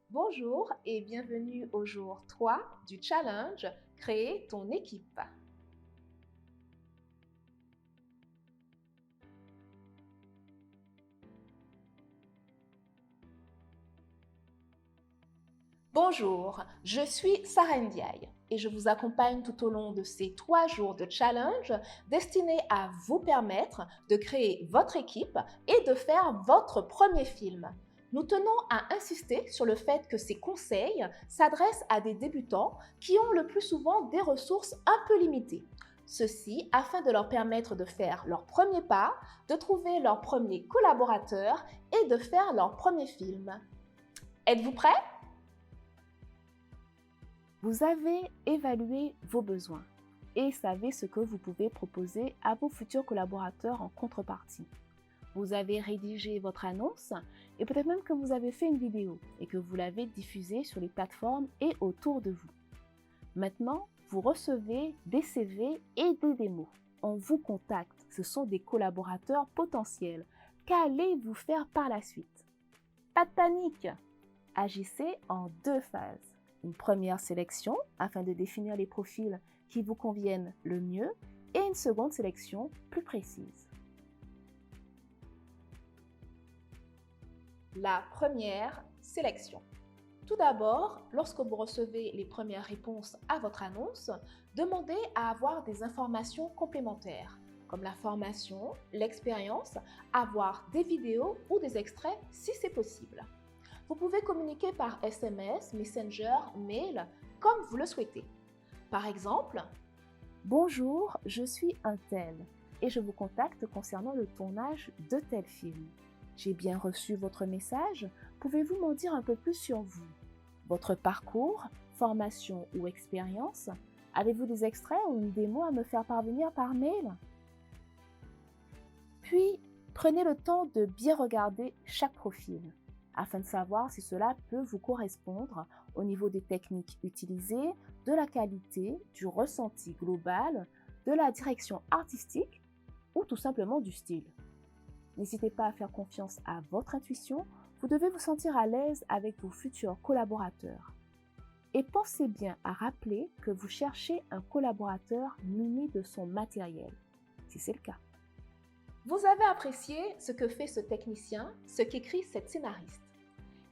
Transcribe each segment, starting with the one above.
Bonjour et bienvenue au jour 3 du challenge Créer ton équipe. Bonjour, je suis Sarah Ndiaye et je vous accompagne tout au long de ces 3 jours de challenge destinés à vous permettre de créer votre équipe et de faire votre premier film. Nous tenons à insister sur le fait que ces conseils s'adressent à des débutants qui ont le plus souvent des ressources un peu limitées. Ceci afin de leur permettre de faire leur premier pas, de trouver leur premier collaborateur et de faire leur premier film. Êtes-vous prêts? Vous avez évalué vos besoins et savez ce que vous pouvez proposer à vos futurs collaborateurs en contrepartie. Vous avez rédigé votre annonce et peut-être même que vous avez fait une vidéo et que vous l'avez diffusée sur les plateformes et autour de vous. Maintenant, vous recevez des CV et des démos. On vous contacte, ce sont des collaborateurs potentiels. Qu'allez-vous faire par la suite? Pas de panique! Agissez en 2 phases. Une première sélection afin de définir les profils qui vous conviennent le mieux et une seconde sélection plus précise. La première sélection. Tout d'abord, lorsque vous recevez les premières réponses à votre annonce, demandez à avoir des informations complémentaires, comme la formation, l'expérience, avoir des vidéos ou des extraits si c'est possible. Vous pouvez communiquer par SMS, Messenger, mail, comme vous le souhaitez. Par exemple, bonjour, je suis un tel et je vous contacte concernant le tournage de tel film. J'ai bien reçu votre message. Pouvez-vous m'en dire un peu plus sur vous? Votre parcours, formation ou expérience? Avez-vous des extraits ou une démo à me faire parvenir par mail? Puis, prenez le temps de bien regarder chaque profil afin de savoir si cela peut vous correspondre au niveau des techniques utilisées, de la qualité, du ressenti global, de la direction artistique ou tout simplement du style. N'hésitez pas à faire confiance à votre intuition, vous devez vous sentir à l'aise avec vos futurs collaborateurs. Et pensez bien à rappeler que vous cherchez un collaborateur muni de son matériel, si c'est le cas. Vous avez apprécié ce que fait ce technicien, ce qu'écrit cette scénariste.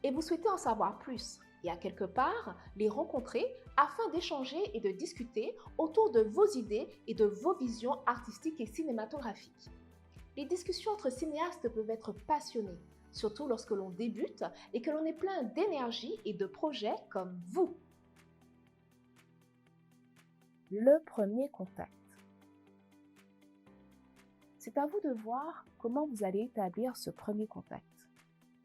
Et vous souhaitez en savoir plus et à quelque part les rencontrer afin d'échanger et de discuter autour de vos idées et de vos visions artistiques et cinématographiques. Les discussions entre cinéastes peuvent être passionnées, surtout lorsque l'on débute et que l'on est plein d'énergie et de projets comme vous. Le premier contact. C'est à vous de voir comment vous allez établir ce premier contact.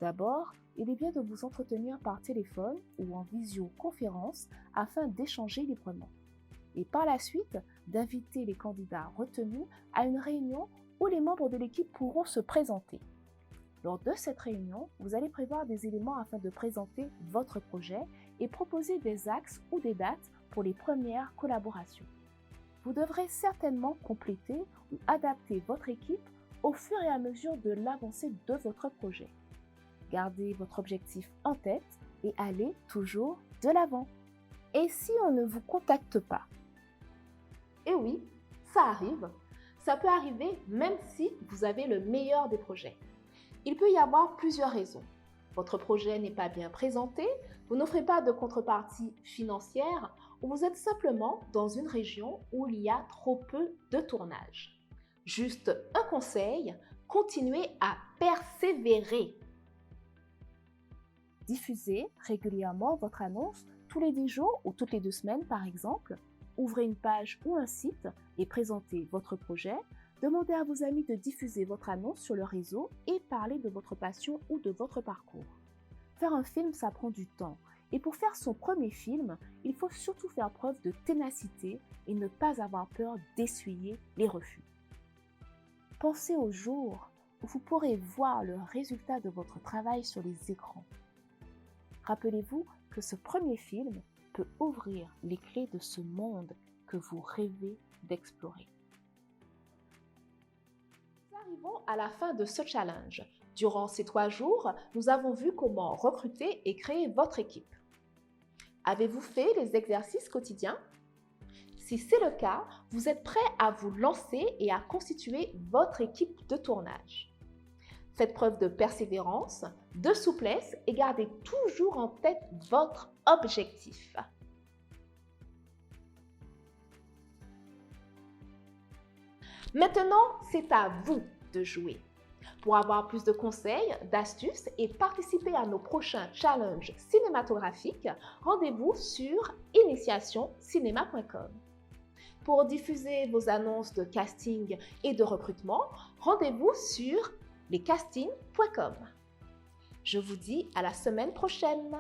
D'abord, il est bien de vous entretenir par téléphone ou en visioconférence afin d'échanger librement. Et par la suite, d'inviter les candidats retenus à une réunion où les membres de l'équipe pourront se présenter. Lors de cette réunion, vous allez prévoir des éléments afin de présenter votre projet et proposer des axes ou des dates pour les premières collaborations. Vous devrez certainement compléter ou adapter votre équipe au fur et à mesure de l'avancée de votre projet. Gardez votre objectif en tête et allez toujours de l'avant. Et si on ne vous contacte pas? Eh oui, ça arrive. Ça peut arriver même si vous avez le meilleur des projets. Il peut y avoir plusieurs raisons. Votre projet n'est pas bien présenté, vous n'offrez pas de contrepartie financière ou vous êtes simplement dans une région où il y a trop peu de tournage. Juste un conseil, continuez à persévérer. Diffusez régulièrement votre annonce tous les 10 jours ou toutes les 2 semaines par exemple. Ouvrez une page ou un site et présentez votre projet. Demandez à vos amis de diffuser votre annonce sur le réseau et parler de votre passion ou de votre parcours. Faire un film, ça prend du temps. Et pour faire son premier film, il faut surtout faire preuve de ténacité et ne pas avoir peur d'essuyer les refus. Pensez au jour où vous pourrez voir le résultat de votre travail sur les écrans. Rappelez-vous que ce premier film peut ouvrir les clés de ce monde que vous rêvez d'explorer. Nous arrivons à la fin de ce challenge. Durant ces 3 jours, nous avons vu comment recruter et créer votre équipe. Avez-vous fait les exercices quotidiens? Si c'est le cas, vous êtes prêt à vous lancer et à constituer votre équipe de tournage. Faites preuve de persévérance, de souplesse et gardez toujours en tête votre objectif. Maintenant, c'est à vous de jouer. Pour avoir plus de conseils, d'astuces et participer à nos prochains challenges cinématographiques, rendez-vous sur initiationcinema.com. Pour diffuser vos annonces de casting et de recrutement, rendez-vous sur lescastings.com. Je vous dis à la semaine prochaine.